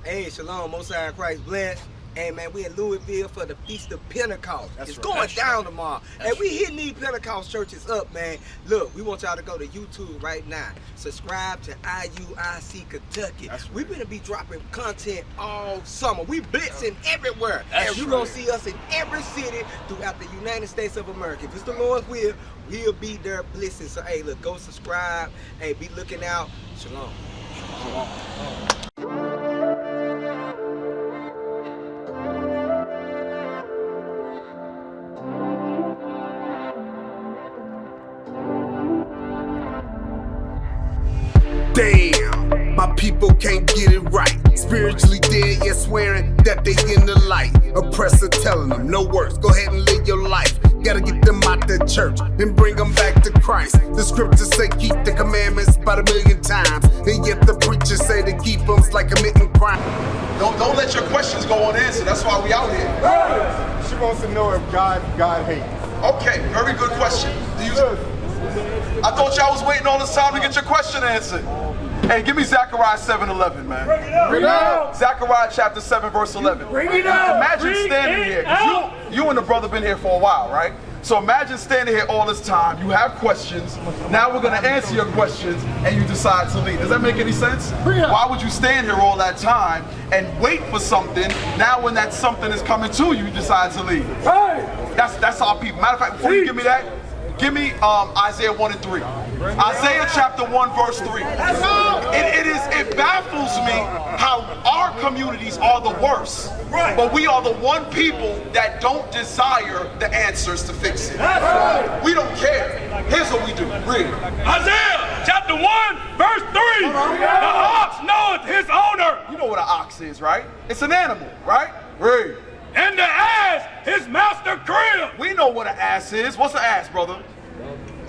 Hey, shalom, Most High Christ bless. Hey man, we in Louisville for the Feast of Pentecost. It's going down tomorrow. And we hitting these Pentecost churches up, man. Look, we want y'all to go to YouTube right now. Subscribe to IUIC Kentucky. We're going to be dropping content all summer. We blitzing everywhere. And you're going to see us in every city throughout the United States of America. If it's the Lord's will, we'll be there blitzing. So hey, look, go subscribe. Hey, be looking out. Shalom. Shalom. Damn, my people can't get it right. Spiritually dead, yet swearing that they in the light. Oppressor telling them, no worse, go ahead and live your life. Gotta get them out the church and bring them back to Christ. The scriptures say keep the commandments about 1,000,000 times. And yet the preachers say to keep them like committing crime. Don't let your questions go unanswered. That's why we out here. She wants to know if God hates. Okay, very good question. I thought y'all was waiting all this time to get your question answered. Hey, give me Zechariah 7:11, man. Bring it out. Zechariah chapter 7, verse 11. Bring it out. Imagine standing here. 'Cause you and the brother been here for a while, right? So imagine standing here all this time. You have questions. Now we're going to answer your questions, and you decide to leave. Does that make any sense? Why would you stand here all that time and wait for something? Now when that something is coming to you, you decide to leave. That's our people. Matter of fact, before you give me that, give me Isaiah 1 and 3. Isaiah chapter 1 verse 3. It baffles me how our communities are the worst, but we are the one people that don't desire the answers to fix it. We don't care. Here's what we do. Read. Isaiah chapter 1 verse 3. The ox knoweth his owner. You know what an ox is, right? It's an animal, right? Read. And the ass his master crib. We know what an ass is. What's an ass, brother?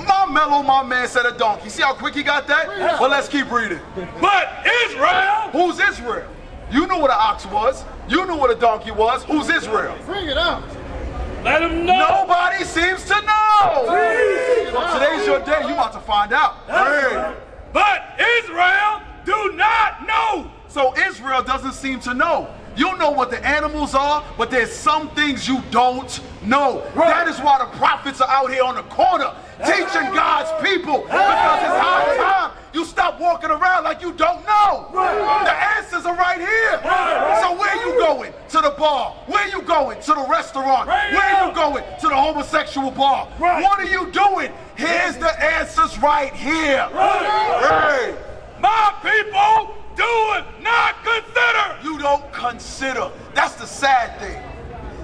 My man said a donkey. See how quick he got that? Well, let's keep reading. But Israel. Who's Israel? You knew what an ox was. You knew what a donkey was. Who's Israel? Bring it out. Let him know. Nobody seems to know. So today's your day. You about to find out. But Israel do not know. So Israel doesn't seem to know. You know what the animals are, but there's some things you don't know. That is why the prophets are out here on the corner teaching God's people, because it's high time you stop walking around like you don't know. The answers are right here. So where you going? To the bar. Where you going? To the restaurant. Where you going? To the homosexual bar. What are you doing? Here's the answers right here. My people do not consider. You don't consider. That's the sad thing.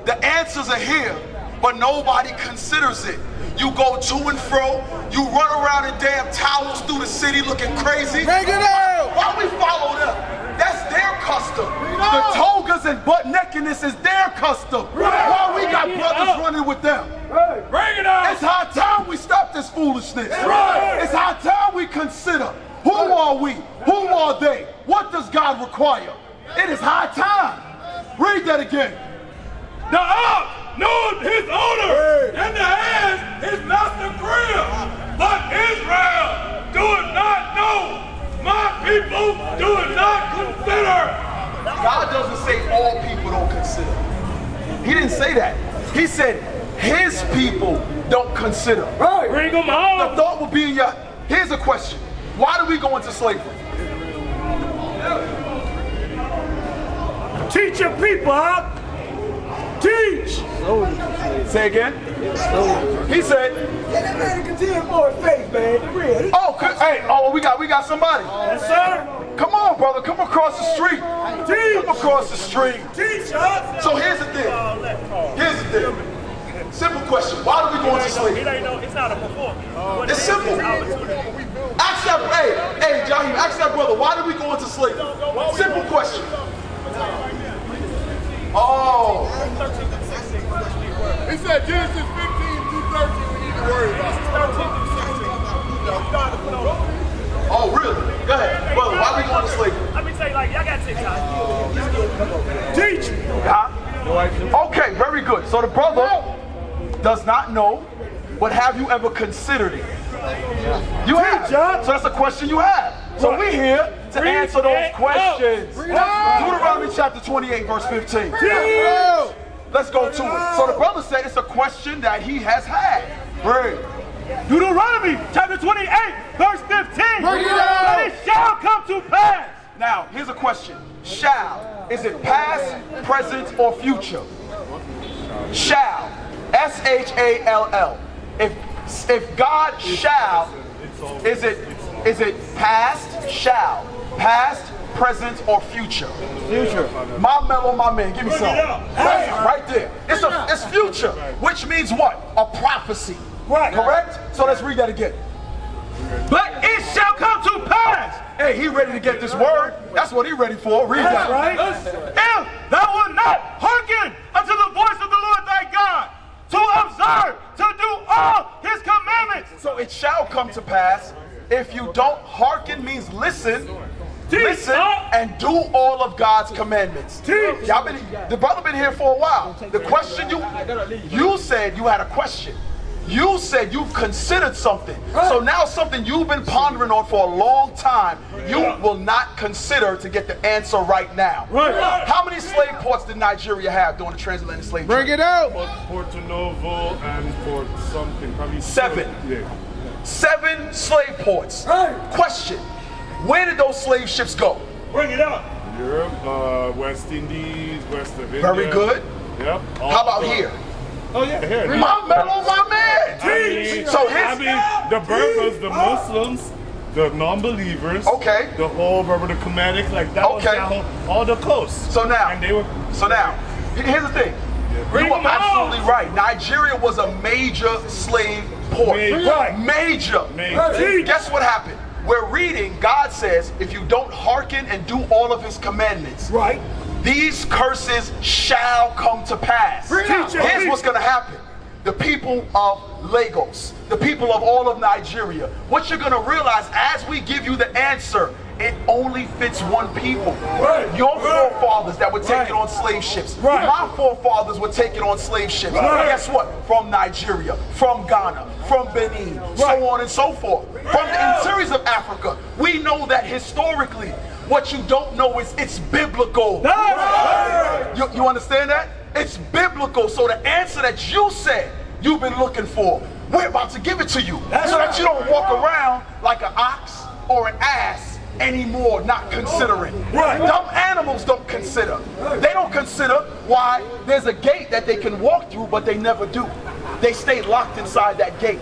The answers are here, but nobody considers it. You go to and fro. You run around in damn towels through the city looking crazy. Bring it out. Why we follow them? That's their custom. The togas and butt nakedness is their custom. Why we got brothers running with them? Bring it out. It's high time we stop this foolishness. It's high time we consider. Who are we? Who are they? What does God require? It is high time. Read that again. The ox knoweth his owner, and the ass his master crib. But Israel doeth not know. My people do not consider. God doesn't say all people don't consider. He didn't say that. He said his people don't consider. Bring them home. The thought would be in your... Here's a question. Why do we go into slavery? Teach your people, huh? Teach. Say again. He said. Yeah, that man continue for his faith, man. For real. Oh, hey, we got somebody. Yes, sir. Come on, brother. Come across the street. Teach. Come across the street. Teach us. So here's the thing. Here's the thing. Simple question. Why do we go into slavery? It's not a performance. It's simple. Ask that, hey, Jahim, ask that brother, why did we go into slavery? Simple question. Oh. He said Genesis 15 through 13 we need to worry about. Oh, really? Go ahead. Brother, why we going to slavery? Let me tell you, y'all got to teach. Teach. Huh? Okay, very good. So the brother does not know, but have you ever considered it? You have. So that's a question you have. So we're here to answer those questions. Deuteronomy chapter 28, verse 15. Let's go to it. So the brother said it's a question that he has had. Read. Deuteronomy chapter 28, verse 15. But it shall come to pass. Now, here's a question. Shall. Is it past, present, or future? Shall. S-H-A-L-L. If God shall, is it past, shall, past, present, or future? Future. My mellow, my man, give me some. Right there. It's future, which means what? A prophecy. Right. Correct? So let's read that again. But it shall come to pass. Hey, he ready to get this word. That's what he ready for. Read that. Right? If thou wilt not hearken unto the voice of the Lord thy God, to observe, to do all his commandments. So it shall come to pass. If you don't hearken means listen. Listen and do all of God's commandments. Y'all the brother been here for a while. The question you said you had a question. You said you've considered something. So now something you've been pondering on for a long time, you will not consider to get the answer right now. How many slave ports did Nigeria have during the transatlantic slave trade? Bring it out. Porto Novo and Port something, probably 7. Yeah. 7 slave ports. Question. Where did those slave ships go? Bring it up. Europe, West Indies, West of India. Very good. Yep. How about here? Oh yeah, here. My mellow, my man. The Berbers, the Muslims, the non-believers. Okay. The whole Berber, the Comedics, like that was down all the coast. So now, and they were. Here's the thing. You are absolutely right. Nigeria was a major slave port. Major. Guess what happened? We're reading, God says, if you don't hearken and do all of his commandments, these curses shall come to pass. Here's what's going to happen. The people of Lagos, the people of all of Nigeria, what you're going to realize as we give you the answer, it only fits one people. Your forefathers that were taken on slave ships. My forefathers were taken on slave ships. Guess what? From Nigeria, from Ghana, from Benin, so on and so forth. From the interiors of Africa, we know that historically, what you don't know is it's biblical. You understand that? It's biblical. So the answer that you said you've been looking for, we're about to give it to you. So that you don't walk around like an ox or an ass anymore, not considering. Dumb animals don't consider. They don't consider why there's a gate that they can walk through, but they never do. They stay locked inside that gate.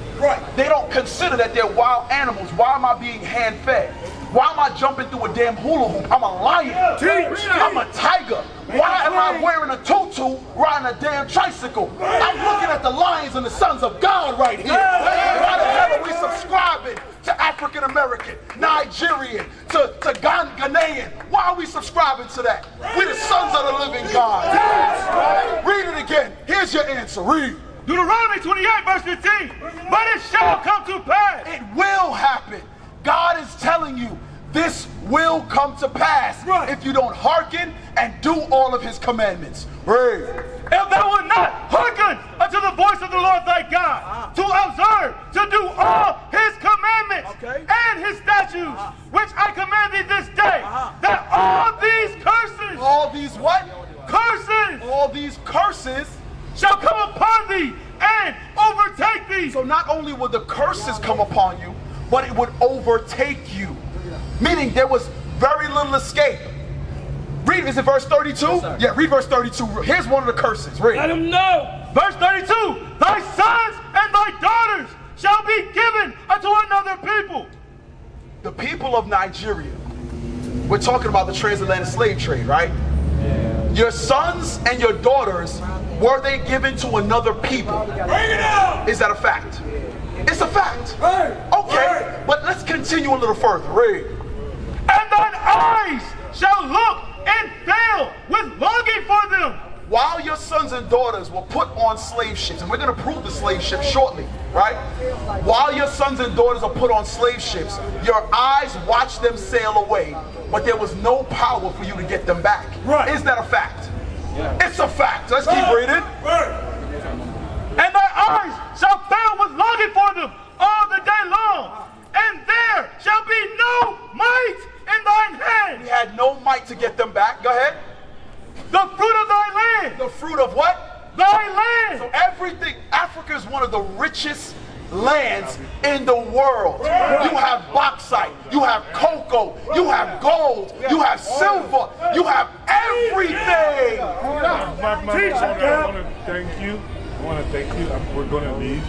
They don't consider that they're wild animals. Why am I being hand-fed? Why am I jumping through a damn hula hoop? I'm a lion. I'm a tiger. Why am I wearing a tutu, riding a damn tricycle? I'm looking at the lions and the sons of God right here. Why the hell are we subscribing to African American, Nigerian, to Ghanaian? Why are we subscribing to that? We're the sons of the living God. Read it again. Here's your answer. Read. Deuteronomy 28, verse 15. But it shall come to pass. It will happen. God is telling you this will come to pass if you don't hearken and do all of his commandments. Read. If thou wilt not hearken unto the voice of the Lord thy God, to observe, to do all his commandments and his statutes, which I command thee this day, that all these curses, all these what? Curses. All these curses shall come upon thee and overtake thee. So not only will the curses come upon you, but it would overtake you. Meaning there was very little escape. Read, is it verse 32? Yeah, read verse 32. Here's one of the curses. Read. Let him know. Verse 32. Thy sons and thy daughters shall be given unto another people. The people of Nigeria. We're talking about the transatlantic slave trade, right? Your sons and your daughters, were they given to another people? Bring it out. Is that a fact? It's a fact. Okay, but let's continue a little further. Read. And thine eyes shall look and fail with longing for them. While your sons and daughters were put on slave ships, and we're going to prove the slave ships shortly, right? While your sons and daughters are put on slave ships, your eyes watch them sail away, but there was no power for you to get them back. Is that a fact? It's a fact. Let's keep reading. And thy eyes shall fail with longing for them all the day long, and there shall be no might in thine hand. He had no might to get them back. Go ahead. the fruit of thy land. The fruit of what? Thy land. So everything, Africa is one of the richest lands in the world. You have bauxite, you have cocoa, you have gold, you have silver, you have everything. I want to thank you. I want to thank you. We're going to leave,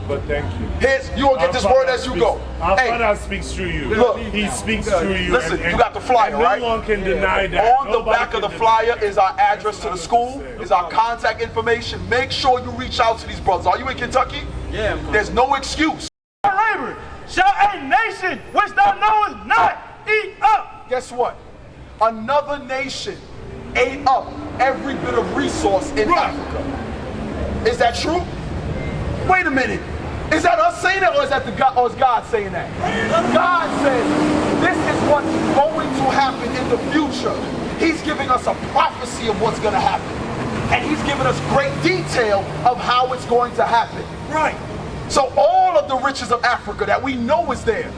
but thank you. You will get this word as you go. Our Hey, Father speaks through you. look, He speaks through you. listen, you got the flyer, right? No one can deny that. On the back of the flyer is our address to the school, is our contact information. Make sure you reach out to these brothers. Are you in Kentucky? Yeah. There's no excuse. Labor shall a nation which thou knowest not eat up. Guess what? Another nation ate up every bit of resource in Africa. Is that true? Wait a minute. Is that us saying that, or is that or is God saying that? God says this is what's going to happen in the future. He's giving us a prophecy of what's going to happen. And he's giving us great detail of how it's going to happen. Right. So all of the riches of Africa that we know is there,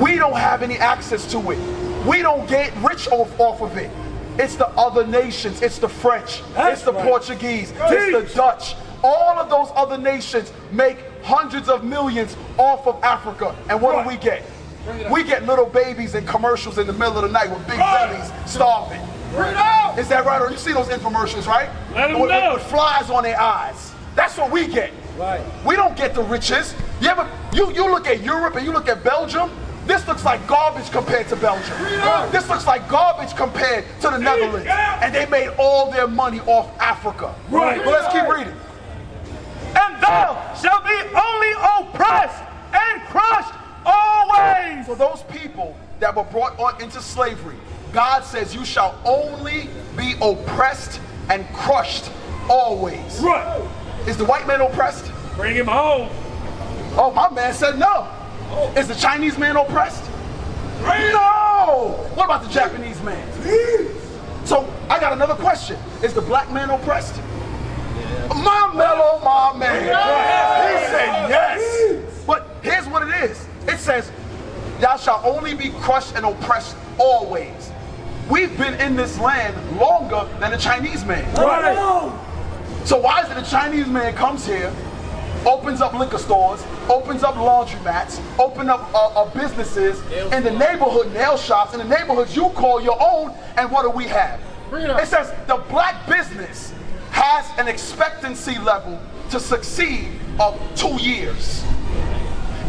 we don't have any access to it. We don't get rich off of it. It's the other nations. It's the French. It's the Portuguese. It's the Dutch. All of those other nations make hundreds of millions off of Africa. And what do we get? We get little babies in commercials in the middle of the night with big bellies starving. Is that right? Or you see those infomercials, right? Let them know. With flies on their eyes. That's what we get. Right. We don't get the riches. You look at Europe and you look at Belgium. This looks like garbage compared to Belgium. This looks like garbage compared to the Netherlands. And they made all their money off Africa. Right. But let's keep reading. And thou shalt be only oppressed and crushed always. For those people that were brought on into slavery, God says you shall only be oppressed and crushed always. Right. Is the white man oppressed? Bring him home. Oh, my man said no. Is the Chinese man oppressed? No. What about the Japanese man? So I got another question. Is the black man oppressed? My mellow, my man. He said yes. But here's what it is. It says, thou shalt only be crushed and oppressed always. We've been in this land longer than the Chinese man. Right. So why is it the Chinese man comes here, opens up liquor stores, opens up laundromats, open up businesses in the neighborhood, nail shops, in the neighborhoods you call your own, and what do we have? It says the black business has an expectancy level to succeed of 2 years.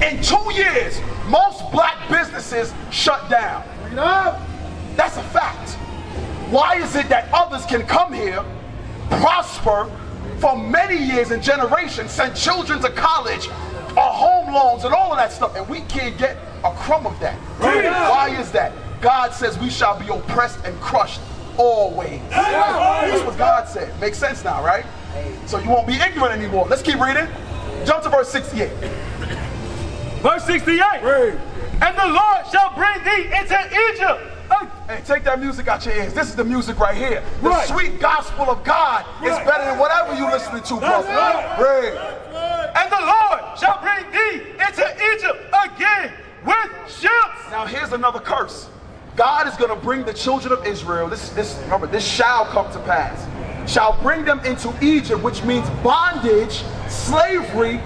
In 2 years, most black businesses shut down. That's a fact. Why is it that others can come here, prosper for many years and generations, send children to college, home loans and all of that stuff, and we can't get a crumb of that? Why is that? God says we shall be oppressed and crushed always. That's what God said. Makes sense now, right? So you won't be ignorant anymore. Let's keep reading. Jump to verse 68. Verse 68. And the Lord shall bring thee into Egypt. Hey, take that music out your ears. This is the music right here. The sweet gospel of God is better than whatever you're listening to, brother. And the Lord shall bring thee into Egypt again with ships. Now here's another curse. God is going to bring the children of Israel, remember, this shall come to pass, shall bring them into Egypt, which means bondage, slavery,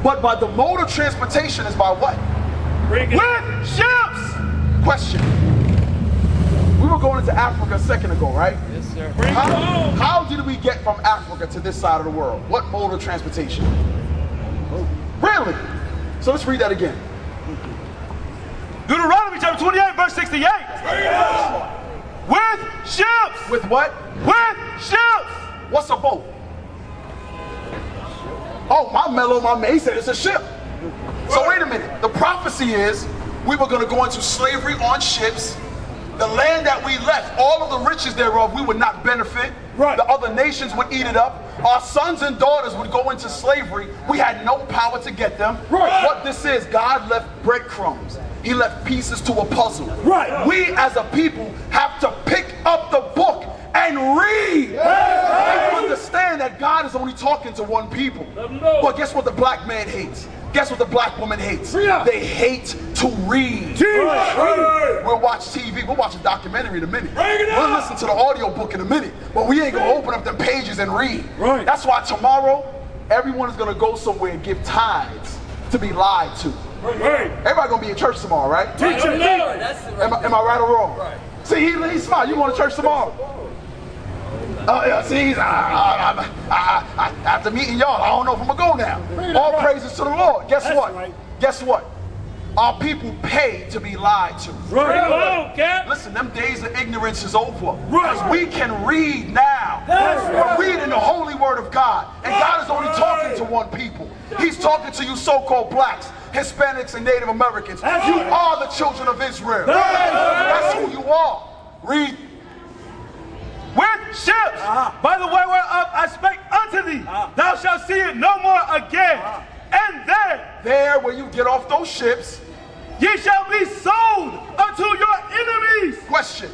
but by the mode of transportation is by what? With ships. Question. We were going into Africa a second ago, right? Yes, sir. How did we get from Africa to this side of the world? What mode of transportation? Really? So let's read that again. Deuteronomy chapter 28, verse 68. With ships. With what? With ships. What's a boat? Oh, my man, he said it's a ship. So wait a minute. The prophecy is we were going to go into slavery on ships. The land that we left, all of the riches thereof, we would not benefit. Right. The other nations would eat it up. Our sons and daughters would go into slavery. We had no power to get them. Right. What this is, God left breadcrumbs. He left pieces to a puzzle. Right. We as a people have to pick up the book and read. And understand that God is only talking to one people. But guess what the black man hates? Guess what the black woman hates? They hate to read. We'll watch TV. We'll watch a documentary in a minute. We'll listen to the audio book in a minute. But we ain't gonna open up them pages and read. That's why tomorrow, everyone is gonna go somewhere and give tithes to be lied to. Everybody gonna be in church tomorrow, right? Teach him. Am I right or wrong? See, he's smart. You going to church tomorrow? See, after meeting y'all, I don't know if I'm gonna go now. All praises to the Lord. Guess what? Guess what? Our people pay to be lied to. Listen, them days of ignorance is over. Because we can read now. We're reading the holy word of God. And God is only talking to one people. He's talking to you so-called blacks, Hispanics, and Native Americans. You are the children of Israel. That's who you are. Read. With ships, by the way whereof I spake unto thee, thou shalt see it no more again. And there where you get off those ships, ye shall be sold unto your enemies. Question.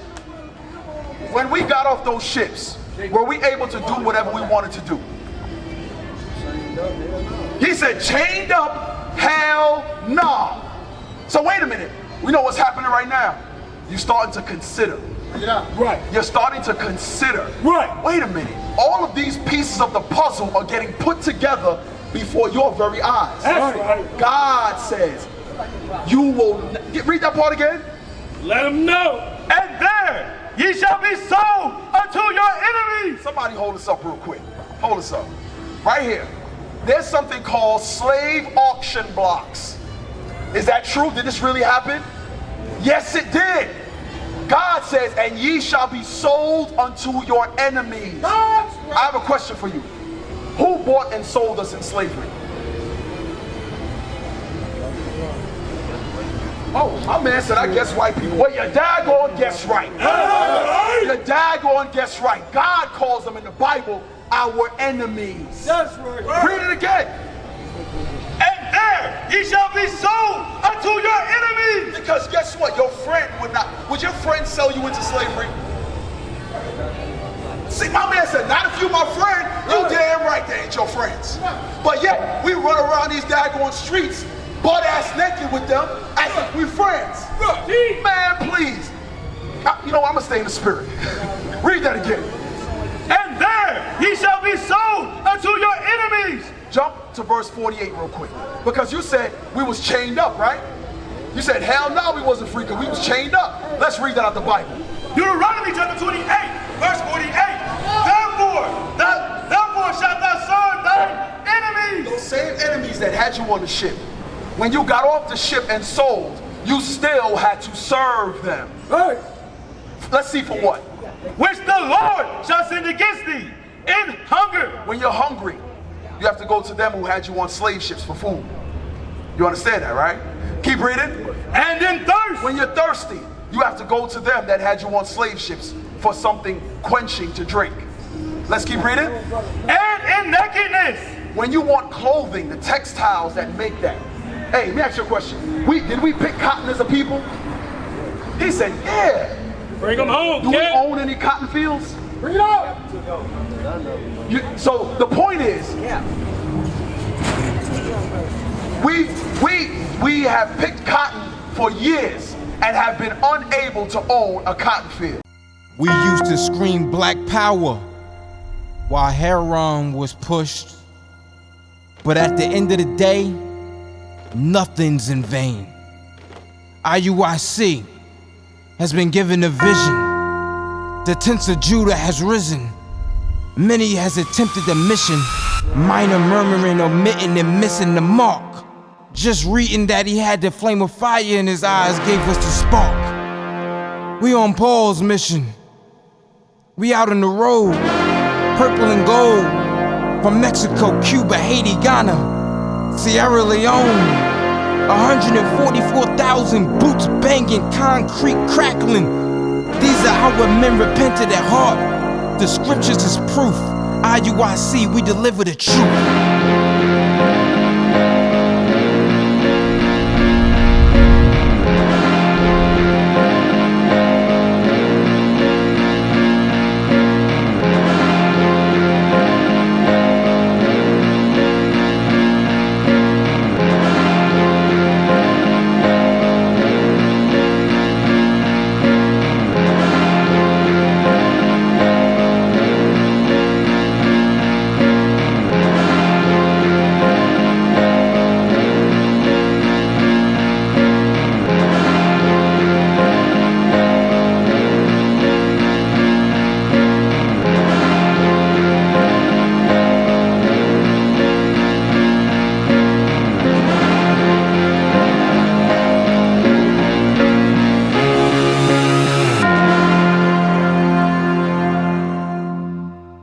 When we got off those ships, were we able to do whatever we wanted to do? He said, chained up, hell no. So wait a minute. We know what's happening right now. You're starting to consider. You're starting to consider. Wait a minute. All of these pieces of the puzzle are getting put together before your very eyes. God says, you will, read that part again. Let them know. And there ye shall be sold unto your enemies. Somebody hold us up real quick. Hold us up. Right here. There's something called slave auction blocks. Is that true? Did this really happen? Yes, it did. God says, and ye shall be sold unto your enemies. I have a question for you. Who bought and sold us in slavery? Oh, my man said, I guess white people. Well, your daggone guess right. Your daggone guess right. God calls them in the Bible our enemies. That's right. Read it again. And there ye shall be sold unto your enemies. Because guess what? Your friend would your friend sell you into slavery? See, my man said, not if you my friend. You damn right they ain't your friends. But yet, we run around these daggone streets, butt ass naked with them, as if we friends. Man, please. You know, I'm gonna stay in the spirit. Read that again. And there ye shall be sold unto your enemies. Jump to verse 48 real quick. Because you said we was chained up, right? You said, hell no, we wasn't free because we was chained up. Let's read that out the Bible. Deuteronomy chapter 28, verse 48. Therefore shalt thou serve thine enemies. Those same enemies that had you on the ship, when you got off the ship and sold, you still had to serve them. Let's see for what? Which the Lord shall send against thee in hunger. When you're hungry, you have to go to them who had you on slave ships for food. You understand that, right? Keep reading. And in thirst. When you're thirsty, you have to go to them that had you on slave ships for something quenching to drink. Let's keep reading. And in nakedness. When you want clothing, the textiles that make that. Hey, let me ask you a question. Did we pick cotton as a people? He said, yeah. Bring them home, Do we own any cotton fields? Bring it out. So the point is, we have picked cotton for years and have been unable to own a cotton field. We used to scream black power while heroin was pushed. But at the end of the day, nothing's in vain. IUIC has been given a vision. The tents of Judah has risen. Many has attempted the mission, minor murmuring, omitting, and missing the mark. Just reading that he had the flame of fire in his eyes gave us the spark. We on Paul's mission. We out on the road, purple and gold, from Mexico, Cuba, Haiti, Ghana, Sierra Leone. 144,000 boots banging, concrete crackling. These are how men repented at heart. The scriptures is proof. IUIC, we deliver the truth.